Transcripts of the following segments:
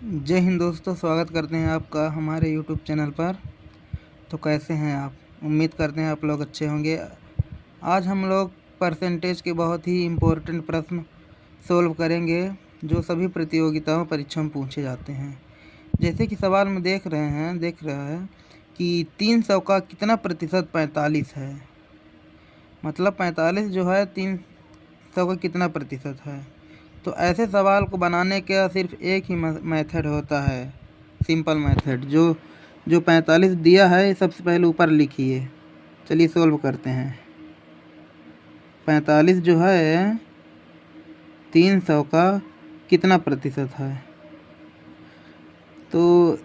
जय हिंद दोस्तों, स्वागत करते हैं आपका हमारे यूट्यूब चैनल पर। तो कैसे हैं आप? उम्मीद करते हैं आप लोग अच्छे होंगे। आज हम लोग परसेंटेज के बहुत ही इम्पोर्टेंट प्रश्न सोल्व करेंगे जो सभी प्रतियोगिताओं परीक्षाओं में पूछे जाते हैं। जैसे कि सवाल में देख रहा है कि 300 का कितना प्रतिशत 45 है। मतलब 45 जो है 300 का कितना प्रतिशत है। तो ऐसे सवाल को बनाने का सिर्फ एक ही मेथड होता है, सिंपल मेथड। जो 45 दिया है सबसे पहले ऊपर लिखिए। चलिए सोल्व करते हैं। 45 जो है 300 का कितना प्रतिशत है। तो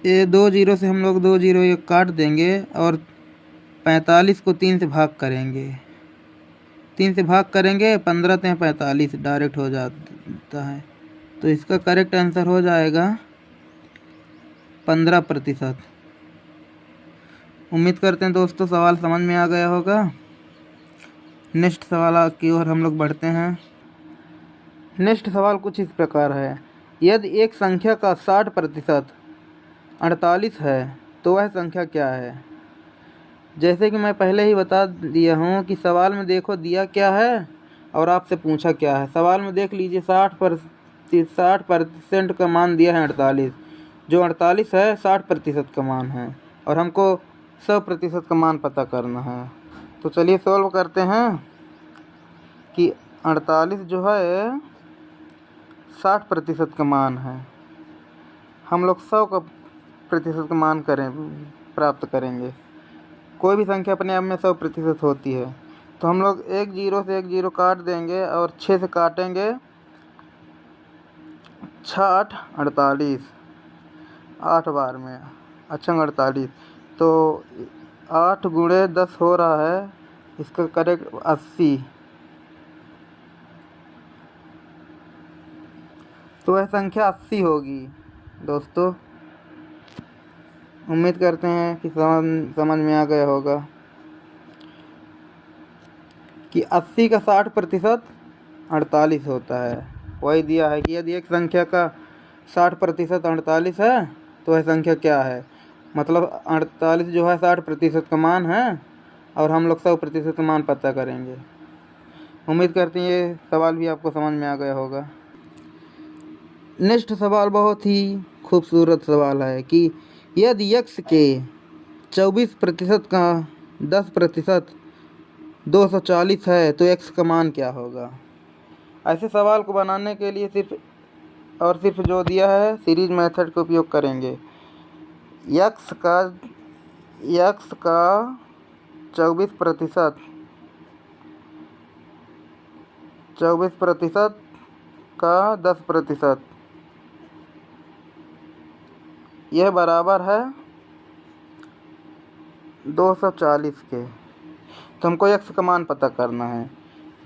ये 2 जीरो से हम लोग 2 जीरो ये काट देंगे और 45 को 3 से भाग करेंगे। 3 से भाग करेंगे, 15 से 45 डायरेक्ट हो जाता है। तो इसका करेक्ट आंसर हो जाएगा 15%। उम्मीद करते हैं दोस्तों सवाल समझ में आ गया होगा। नेक्स्ट सवाल की ओर हम लोग बढ़ते हैं। नेक्स्ट सवाल कुछ इस प्रकार है, यदि एक संख्या का 60% 48 है तो वह संख्या क्या है। जैसे कि मैं पहले ही बता दिया हूँ कि सवाल में देखो दिया क्या है और आपसे पूछा क्या है। सवाल में देख लीजिए 60% का मान दिया है 48। जो 48 है 60% का मान है और हमको 100% का मान पता करना है। तो चलिए सॉल्व करते हैं कि 48 जो है 60% का मान है। हम लोग 100 का प्रतिशत का मान प्राप्त करेंगे। कोई भी संख्या अपने आप में 100% होती है। तो हम लोग 1 जीरो से 1 जीरो काट देंगे और 6 से काटेंगे। 6 8 48, 8 बार में अच्छा 48। तो 8 गुणे 10 हो रहा है, इसका करेक्ट 80। तो वह संख्या 80 होगी दोस्तों। उम्मीद करते हैं कि समझ में आ गया होगा कि 80 का 60% 48 होता है। वही दिया है कि यदि एक संख्या का 60% 48 है तो वह संख्या क्या है। मतलब 48 जो है 60% का मान है और हम लोग 100% का मान पता करेंगे। उम्मीद करते हैं ये सवाल भी आपको समझ में आ गया होगा। नेक्स्ट सवाल बहुत ही खूबसूरत सवाल है कि यदि x के 24% का 10% 240 है तो x का मान क्या होगा। ऐसे सवाल को बनाने के लिए सिर्फ जो दिया है सीरीज मेथड का उपयोग करेंगे। x का 24% का 10%, यह बराबर है 240 के। तो हमको x का मान पता करना है।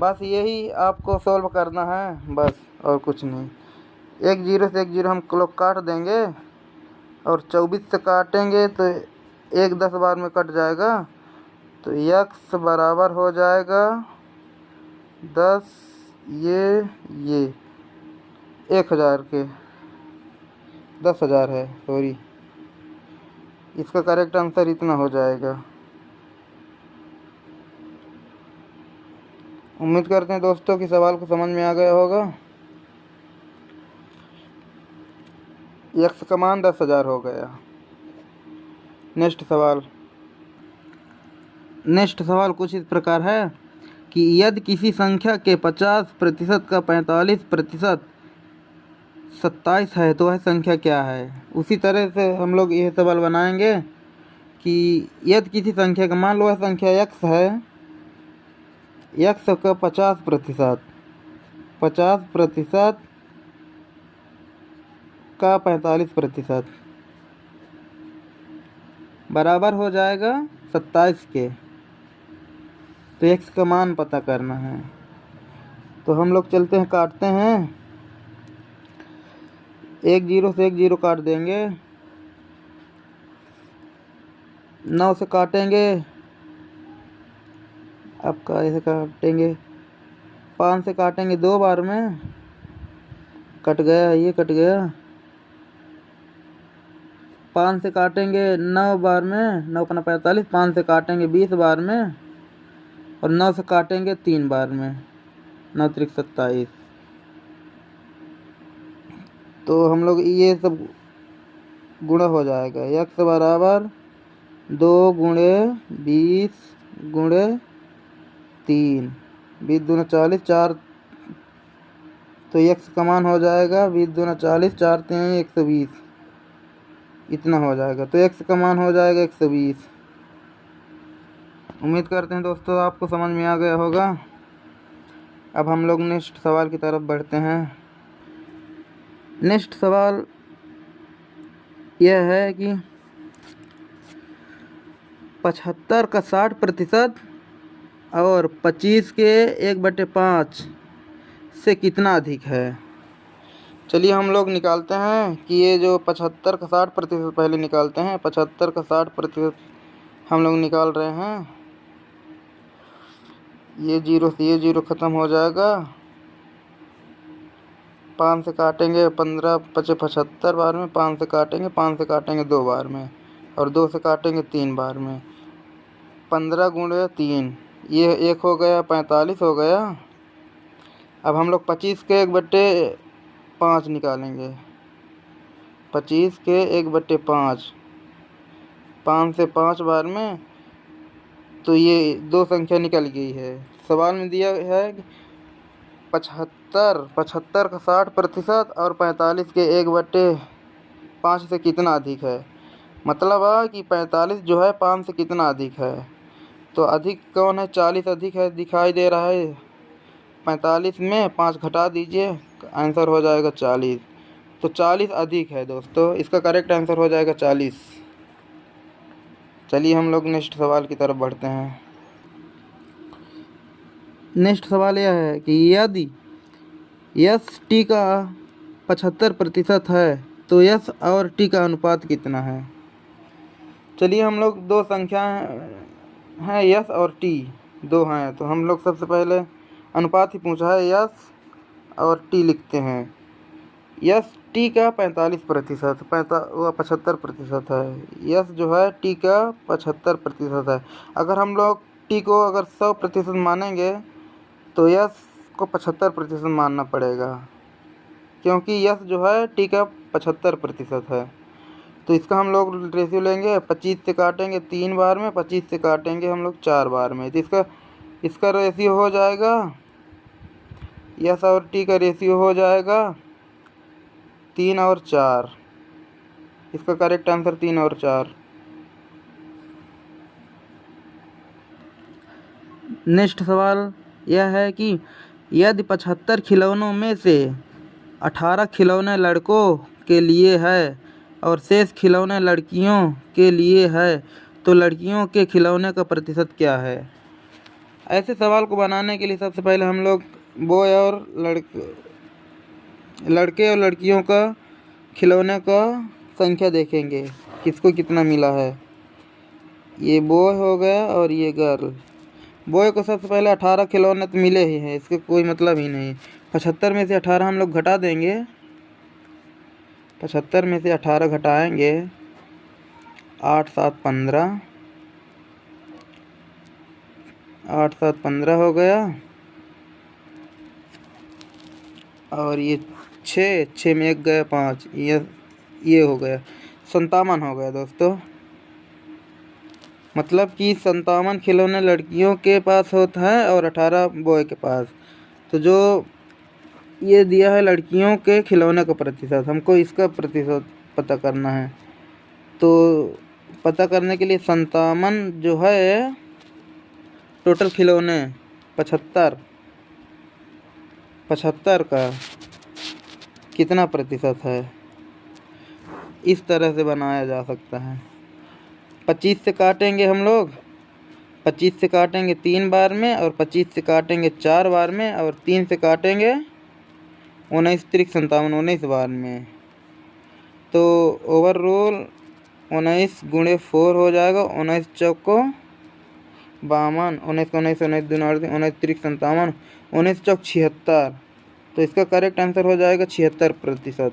बस यही आपको सॉल्व करना है, बस और कुछ नहीं। 1 जीरो से 1 जीरो हम लोग काट देंगे और 24 से काटेंगे तो 1 10 बार में कट जाएगा। तो x बराबर हो जाएगा 10 ये 1000 के 10,000 है, सॉरी। इसका करेक्ट आंसर इतना हो जाएगा। उम्मीद करते हैं दोस्तों कि सवाल को समझ में आ गया होगा। x का मान 10,000 हो गया। नेक्स्ट सवाल कुछ इस प्रकार है कि यदि किसी संख्या के 50% का 45% 27 है तो वह संख्या क्या है। उसी तरह से हम लोग यह सवाल बनाएंगे कि यदि किसी संख्या का मान लो वह संख्या x है, x का 50% का 45% बराबर हो जाएगा 27 के। तो x का मान पता करना है। तो हम लोग चलते हैं, काटते हैं। 1 जीरो से 1 जीरो काट देंगे, 9 से काटेंगे, आपका ऐसे काटेंगे, 5 से काटेंगे 2 बार में, कट गया, ये कट गया। 5 से काटेंगे 9 बार में, 9 पन्ना 45, 5 से काटेंगे 20 बार में और 9 से काटेंगे 3 बार में, 9 त्रिक 27। तो हम लोग ये सब गुणा हो जाएगा। x बराबर 2 गुणे 20 गुणे 3, 20 दूना 40, 4, तो x का मान हो जाएगा 20 दूना 40, 4 3 120, इतना हो जाएगा। तो x का मान हो जाएगा 120। उम्मीद करते हैं दोस्तों आपको समझ में आ गया होगा। अब हम लोग नेक्स्ट सवाल की तरफ बढ़ते हैं। नेक्स्ट सवाल यह है कि 75 का 60% और 25 के 1/5 से कितना अधिक है। चलिए हम लोग निकालते हैं कि ये जो 75 का 60% पहले निकालते हैं। 75 का 60% हम लोग निकाल रहे हैं। ये जीरो से ये जीरो ख़त्म हो जाएगा। 5 से काटेंगे 15 5 75 बार में, 5 से काटेंगे 5 से काटेंगे 2 बार में और 2 से काटेंगे 3 बार में। 15 गुणे 3, ये 1 हो गया, 45 हो गया। अब हम लोग 25 के 1/5 निकालेंगे। 25 के 1/5, 5 से 5 बार में, तो ये 2 संख्या निकल गई है। सवाल में दिया है कि 75 का 60% और 45 के 1/5 से कितना अधिक है। मतलब है कि 45 जो है 5 से कितना अधिक है। तो अधिक कौन है, 40 अधिक है, दिखाई दे रहा है। 45 में 5 घटा दीजिए, आंसर हो जाएगा 40। तो 40 अधिक है दोस्तों, इसका करेक्ट आंसर हो जाएगा 40। चलिए हम लोग नेक्स्ट सवाल की तरफ बढ़ते हैं। नेक्स्ट सवाल यह है कि यदि यस टी का 75% है तो यस और टी का अनुपात कितना है। चलिए हम लोग दो संख्या हैं यस और टी, दो हैं, तो हम लोग सबसे पहले अनुपात ही पूछा है, यस और टी लिखते हैं। यस टी का 45%, 75% है। यस जो है टी का 75% है। अगर हम लोग टी को अगर 100% मानेंगे तो यस को 75% मानना पड़ेगा, क्योंकि यस जो है टी का 75% है। तो इसका हम लोग रेशियो लेंगे, 25 से काटेंगे 3 बार में, 25 से काटेंगे हम लोग 4 बार में। तो इसका रेशियो हो जाएगा, यस और टी का रेशियो हो जाएगा 3 और 4। इसका करेक्ट आंसर 3 और 4। नेक्स्ट सवाल यह है कि यदि 75 खिलौनों में से 18 खिलौने लड़कों के लिए है और शेष खिलौने लड़कियों के लिए है तो लड़कियों के खिलौने का प्रतिशत क्या है। ऐसे सवाल को बनाने के लिए सबसे पहले हम लोग बॉय और लड़के और लड़कियों का खिलौने का संख्या देखेंगे, किसको कितना मिला है। ये बॉय हो गया और ये गर्ल। बॉय को सबसे पहले 18 खिलौने तो मिले ही हैं, इसके कोई मतलब ही नहीं। 75 में से 18 हम लोग घटा देंगे, 75 में से 18 घटाएंगे, 8 7 15, 8 7 15 हो गया। और ये 6 में 1 गया 5, ये हो गया 57 हो गया दोस्तों। मतलब कि 57 खिलौने लड़कियों के पास होता है और 18 बॉय के पास। तो जो ये दिया है लड़कियों के खिलौने का प्रतिशत, हमको इसका प्रतिशत पता करना है। तो पता करने के लिए 57 जो है टोटल खिलौने 75 का कितना प्रतिशत है, इस तरह से बनाया जा सकता है। 25 से काटेंगे हम लोग, 25 से काटेंगे 3 बार में और 25 से काटेंगे 4 बार में और 3 से काटेंगे 19 त्रिक 57, 19 बार में। तो ओवरऑल 19 गुणे 4 हो जाएगा, 19 चौको 52, 19 को 19 19 दूना 19 त्रिक 57, 19 चौक 76। तो इसका करेक्ट आंसर हो जाएगा 76%।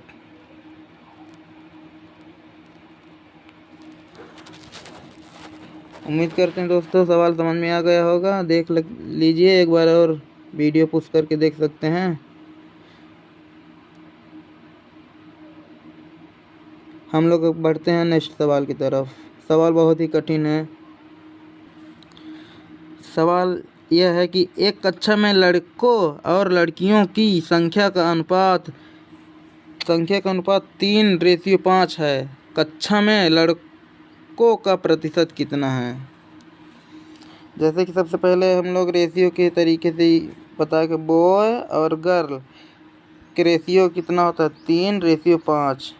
उम्मीद करते हैं दोस्तों सवाल समझ में आ गया होगा। देख लीजिए एक बार और वीडियो पुश करके देख सकते हैं। हम लोग बढ़ते हैं नेक्स्ट सवाल की तरफ। सवाल बहुत ही कठिन है। सवाल यह है कि एक कक्षा में लड़कों और लड़कियों की संख्या का अनुपात 3:5 है। कक्षा में लड़कों का प्रतिशत कितना है? जैसे कि सबसे पहले हम लोग रेशियो के तरीके से ही पता है कि बॉय और गर्ल के रेशियो कितना होता है, 3:5।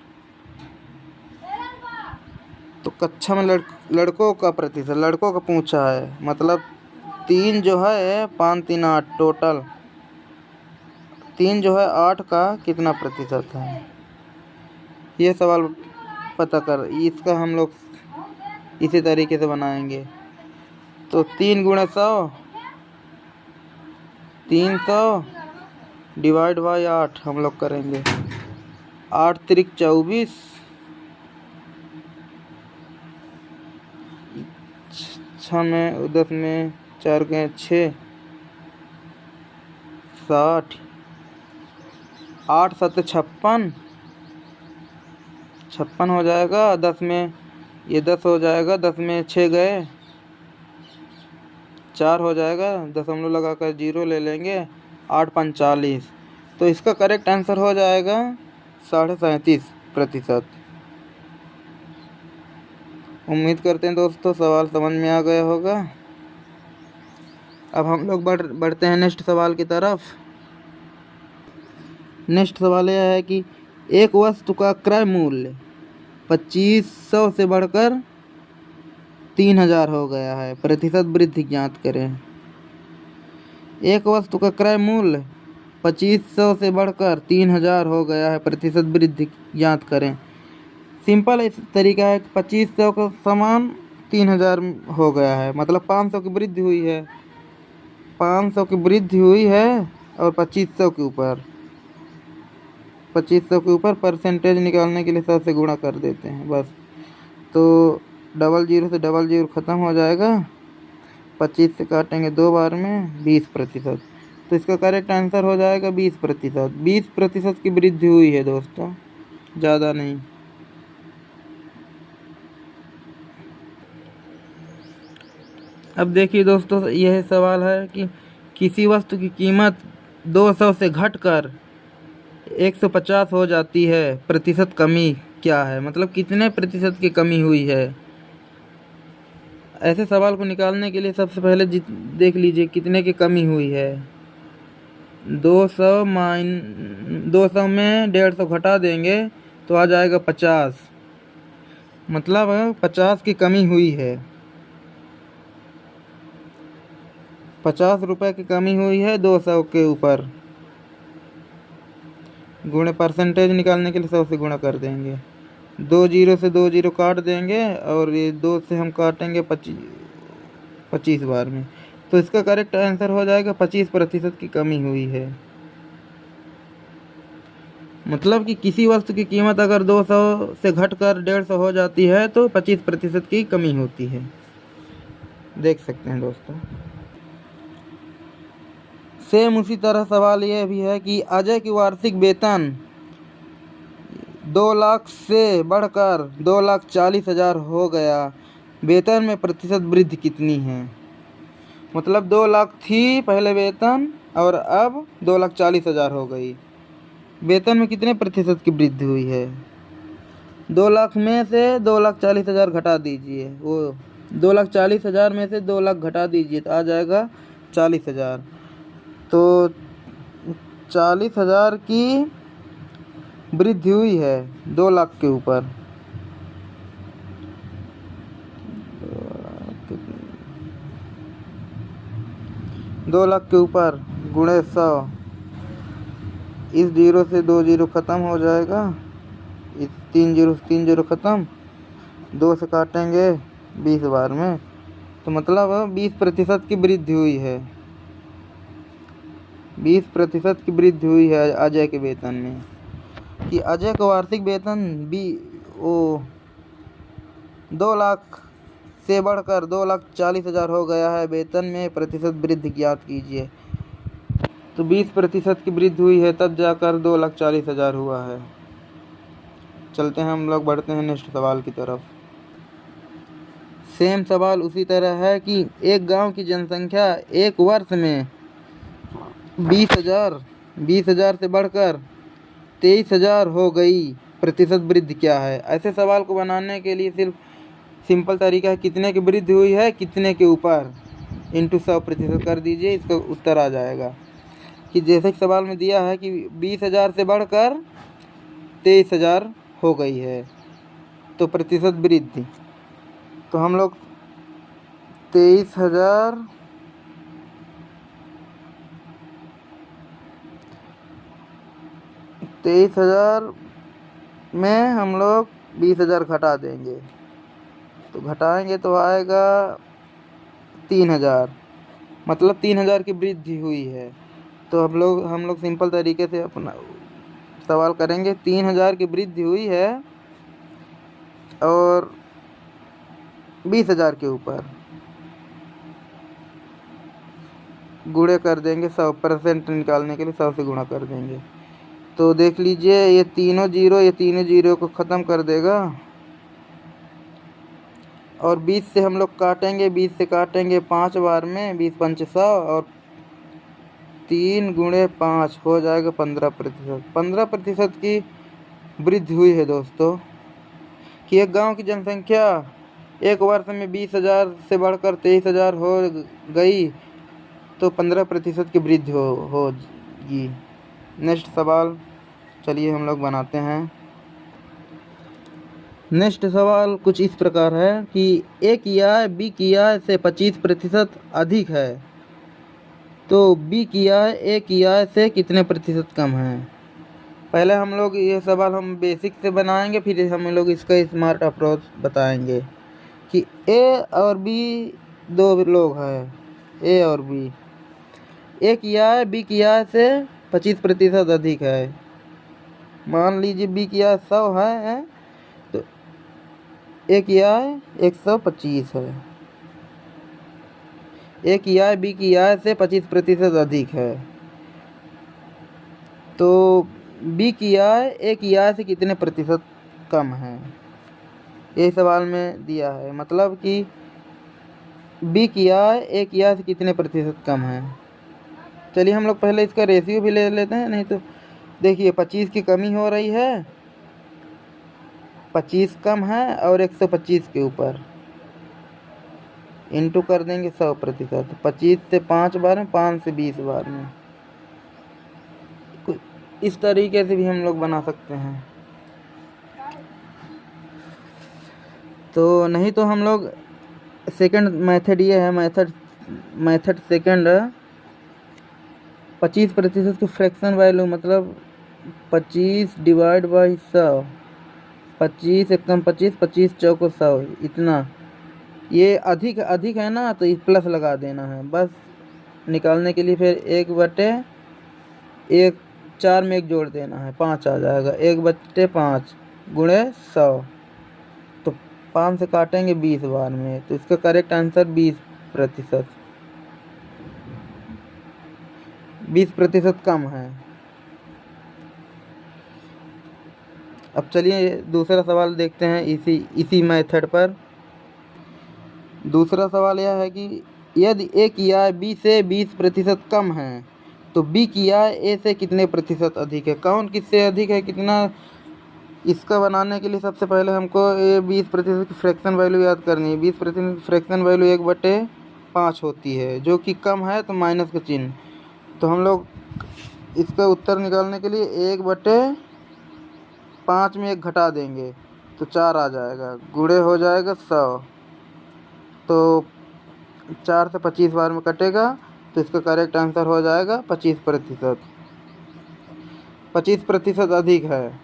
तो कक्षा में लड़कों का प्रतिशत, लड़कों का पूछा है, मतलब 3 जो है 5 3 8 टोटल 3 जो है 8 का कितना प्रतिशत है, ये सवाल पता कर। इसका हम लोग इसी तरीके से बनाएंगे। तो 3 × 100 300 डिवाइड बाई 8 हम लोग करेंगे। 8 त्रिक 24, 6 में 10 में 4 के 6 60, 8 7 56 हो जाएगा। 10 में ये 10 हो जाएगा, 10 में 6 गए 4 हो जाएगा, दशमलव लगाकर 0 ले लेंगे। 8 45। तो इसका करेक्ट आंसर हो जाएगा 37.5%। उम्मीद करते हैं दोस्तों सवाल समझ में आ गया होगा। अब हम लोग बढ़ते हैं नेक्स्ट सवाल की तरफ। नेक्स्ट सवाल यह है कि एक वस्तु का क्रय मूल्य 2500 से बढ़कर 3000 हो गया है, प्रतिशत वृद्धि ज्ञात करें। एक वस्तु का क्रय मूल्य 2500 से बढ़कर 3000 हो गया है, प्रतिशत वृद्धि ज्ञात करें। सिंपल इस तरीका है कि 2500 का सामान 3000 हो गया है, मतलब 500 की वृद्धि हुई है। 500 की वृद्धि हुई है और 2500 के ऊपर परसेंटेज निकालने के लिए 100 से गुणा कर देते हैं बस। तो 00 से 00 ख़त्म हो जाएगा। 25 से काटेंगे 2 बार में 20%। तो इसका करेक्ट आंसर हो जाएगा 20%। 20% की वृद्धि हुई है दोस्तों, ज़्यादा नहीं। अब देखिए दोस्तों, यह सवाल है कि किसी वस्तु की कीमत 200 से घटकर 150 हो जाती है, प्रतिशत कमी क्या है, मतलब कितने प्रतिशत की कमी हुई है। ऐसे सवाल को निकालने के लिए सबसे पहले देख लीजिए कितने की कमी हुई है। 200 में 150 घटा देंगे तो आ जाएगा 50, मतलब 50 की कमी हुई है। 50 रुपये की कमी हुई है 200 के ऊपर। गुणे परसेंटेज निकालने के लिए 100 से गुणा कर देंगे। 2 0 से 2 0 काट देंगे और ये 2 से हम काटेंगे 25 बार में। तो इसका करेक्ट आंसर हो जाएगा 25% की कमी हुई है। मतलब कि किसी वस्तु की कीमत अगर 200 से घटकर 150 हो जाती है तो 25% की कमी होती है। देख सकते हैं दोस्तों। सेम उसी तरह सवाल यह भी है कि अजय की वार्षिक वेतन 2 लाख से बढ़कर 2,40,000 हो गया, वेतन में प्रतिशत वृद्धि कितनी है। मतलब 2 लाख थी पहले वेतन और अब 2,40,000 हो गई, वेतन में कितने प्रतिशत की वृद्धि हुई है। 2 लाख में से 2,40,000 घटा दीजिए, वो 2,40,000 में से 2 लाख घटा दीजिए तो आ जाएगा 40,000। तो 40,000 की वृद्धि हुई है 2 लाख के ऊपर। 2 लाख के ऊपर गुणे 100, इस 0 से 2 0 ख़त्म हो जाएगा, इस 3 0 से 3 0 ख़त्म, 2 से काटेंगे 20 बार में। तो मतलब 20% की वृद्धि हुई है। 20% की वृद्धि हुई है अजय के वेतन में। कि अजय का वार्षिक वेतन 2 लाख से बढ़कर 2,40,000 हो गया है। वेतन में प्रतिशत वृद्धि ज्ञात कीजिए। तो 20% की वृद्धि हुई है तब जाकर 2,40,000 हुआ है। चलते हैं हम लोग, बढ़ते हैं नेक्स्ट सवाल की तरफ। सेम सवाल उसी तरह है कि एक गांव की जनसंख्या एक वर्ष में 20,000 से बढ़कर 23,000 हो गई, प्रतिशत वृद्धि क्या है। ऐसे सवाल को बनाने के लिए सिर्फ सिंपल तरीका है, कितने की वृद्धि हुई है कितने के ऊपर इंटू 100% कर दीजिए, इसका उत्तर आ जाएगा। कि जैसे कि सवाल में दिया है कि 20,000 से बढ़कर 23,000 हो गई है तो प्रतिशत वृद्धि, तो हम लोग 23,000 में हम लोग 20,000 घटा देंगे, तो घटाएंगे तो आएगा 3,000, मतलब 3,000 की वृद्धि हुई है। तो हम लोग सिंपल तरीके से अपना सवाल करेंगे। 3,000 की वृद्धि हुई है और 20,000 के ऊपर गुणे कर देंगे, 100% निकालने के लिए 100 से गुणा कर देंगे। तो देख लीजिए ये तीनों जीरो को ख़त्म कर देगा और 20 से हम लोग काटेंगे, 20 से काटेंगे 5 बार में, 20 पंच 100 और 3 गुणे 5 हो जाएगा 15%। 15% की वृद्धि हुई है दोस्तों। कि एक गांव की जनसंख्या एक वर्ष में 20,000 से बढ़कर 23,000 हो गई तो 15% की वृद्धि होगी। नेक्स्ट सवाल चलिए हम लोग बनाते हैं। नेक्स्ट सवाल कुछ इस प्रकार है कि ए की आय बी की आय से 25% अधिक है तो बी की आय ए की आय से कितने प्रतिशत कम है। पहले हम लोग ये सवाल हम बेसिक से बनाएंगे, फिर हम लोग इसका स्मार्ट अप्रोच बताएंगे। कि ए और बी दो लोग हैं, ए और बी। ए की आय बी की आय से 25% अधिक है। मान लीजिए बी की आय 100 है तो ए की आय 125 है। ए की आय बी की आय से 25% अधिक है तो बी की आय ए की आय से कितने प्रतिशत कम है, ये सवाल में दिया है। मतलब कि बी की आय ए की आय से कितने प्रतिशत कम है। चलिए हम लोग पहले इसका रेशियो भी ले लेते हैं, नहीं तो देखिए 25 की कमी हो रही है, 25 कम है और 125 के ऊपर इंटू कर देंगे 100%। 25 से 5 बार में, 5 से 20 बार में, इस तरीके से भी हम लोग बना सकते हैं। तो नहीं तो हम लोग सेकंड मेथड ये है, मेथड सेकंड 25% की फ्रैक्शन वैल्यू, मतलब 25 डिवाइड बाई 100, 25 एकम 25, 25 चौको 100, इतना। ये अधिक है ना तो इस प्लस लगा देना है बस निकालने के लिए। फिर 1/1 4 में 1 जोड़ देना है, 5 आ जाएगा। 1/5 गुणे 100, तो 5 से काटेंगे 20 बार में, तो इसका करेक्ट आंसर 20% कम है। अब चलिए दूसरा सवाल देखते हैं इसी मेथड पर। दूसरा सवाल यह है कि यदि ए की आय बी से 20% कम है तो बी की आय ए से कितने प्रतिशत अधिक है। कौन किससे अधिक है कितना, इसका बनाने के लिए सबसे पहले हमको ये 20% की फ्रैक्शन वैल्यू याद करनी है। 20% की फ्रैक्शन वैल्यू 1/5 होती है, जो कि कम है तो माइनस का चिन्ह। तो हम लोग इसका उत्तर निकालने के लिए 1/5 में 1 घटा देंगे तो 4 आ जाएगा, गुणे हो जाएगा 100, तो 4 से 25 बार में कटेगा, तो इसका करेक्ट आंसर हो जाएगा 25%। 25% अधिक है।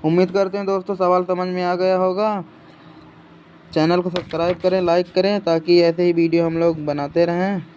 उम्मीद करते हैं दोस्तों सवाल समझ में आ गया होगा। चैनल को सब्सक्राइब करें, लाइक करें ताकि ऐसे ही वीडियो हम लोग बनाते रहें।